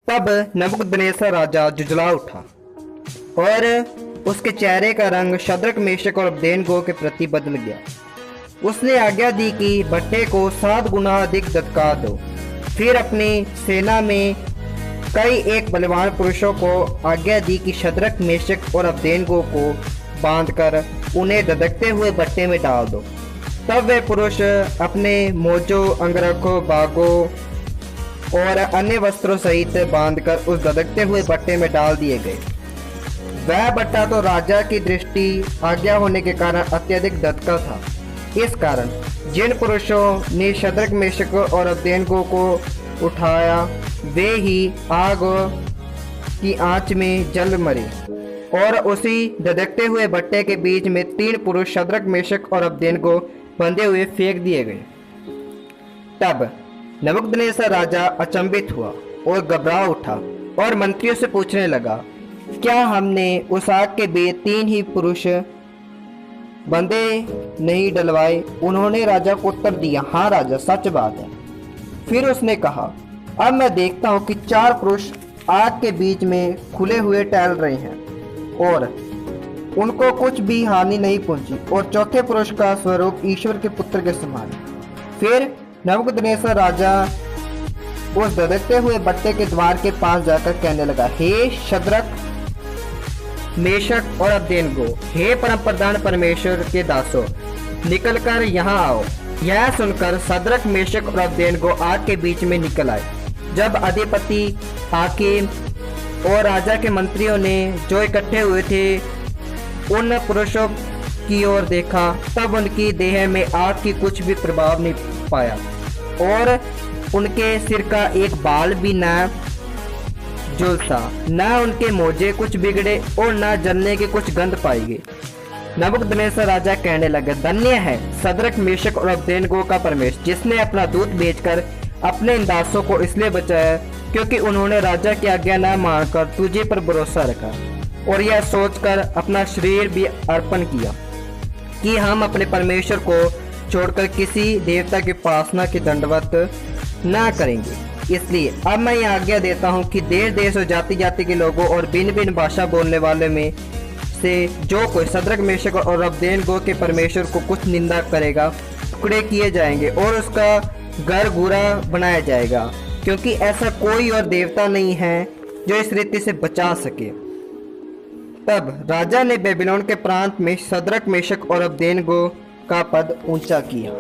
तब नबूकदनेस्सर राजा जुझला उठा और उसके चेहरे का रंग शद्रक मेशक और अबदेनगो के प्रति बदल गया। उसने आज्ञा दी कि भट्टे को 7 गुना अधिक धक्का दो। फिर अपनी सेना में कई एक बलवान पुरुषों को आज्ञा दी कि शद्रक मेशक और अबदेनगो को बांधकर उन्हें धधकते हुए भट्टे में डाल दो। तब वे पुरुष अपने मोजों, अंगरखों, बागों और अन्य वस्त्रों सहित बांधकर उस धधकते हुए भट्टे में डाल दिए गए। वह भट्टा तो राजा की दृष्टि आज्ञा होने के कारण अत्यधिक धधका था। इस कारण जिन पुरुषों ने शद्रक मेशक और अबदेनगो को उठाया वे ही आग की आंच में जल मरे और उसी धधकते हुए भट्टे के बीच में 3 पुरुष शद्रक मेशक और अबदेनगो बंधे हुए फेंक दिए गए। तब नबूकदनेस्सर राजा अचंभित हुआ और घबरा उठा और मंत्रियों से पूछने लगा, क्या हमने उस आग के बीच 3 ही पुरुष बंदे नहीं डलवाए? उन्होंने राजा को उत्तर दिया, हाँ राजा, सच बात है। फिर उसने कहा, अब मैं देखता हूँ कि 4 पुरुष आग के बीच में खुले हुए टहल रहे हैं और उनको कुछ भी हानि नहीं पहुंची और चौथे पुरुष का स्वरूप ईश्वर के पुत्र के समान। फिर नबूकदनेस्सर राजा उस धधकते हुए भट्टे के द्वार के पास जाकर कहने लगा, हे शद्रक मेशक और अबदेनगो, हे परम प्रधान परमेश्वर के दासों, निकल कर यहाँ आओ। यह सुनकर शद्रक मेशक और अबदेनगो आग के बीच में निकल आए। जब अधिपति, हाकिम और राजा के मंत्रियों ने जो इकट्ठे हुए थे उन पुरुषों की ओर देखा तब उनकी देह में आग की कुछ भी प्रभाव नहीं पाया और उनके सिर का एक बाल भी न झुलसा, न उनके मोजे कुछ बिगड़े और न जलने की कुछ गंध पाई गई। नबूकदनेस्सर राजा कहने लगे, धन्य है शद्रक मेशक और अबदेनगो का परमेश्वर, जिसने अपना दूत भेजकर अपने इन दासों को इसलिए बचाया क्योंकि उन्होंने राजा की आज्ञा न मानकर तुझे पर भरोसा रखा और यह सोचकर अपना शरीर भी अर्पण किया कि हम अपने परमेश्वर को छोड़कर किसी देवता की उपासना की दंडवत न करेंगे। इसलिए अब मैं यह आज्ञा देता हूँ कि देश देश और जाति जाति के लोगों और भिन्न भिन्न भाषा बोलने वाले में से जो कोई शद्रक मेशक और अबदेनगो के परमेश्वर को कुछ निंदा करेगा टुकड़े किए जाएंगे और उसका घर घूरा बनाया जाएगा, क्योंकि ऐसा कोई और देवता नहीं है जो इस रीति से बचा सके। तब राजा ने बेबीलोन के प्रांत में शद्रक मेशक और अबदेनगो का पद ऊंचा किया।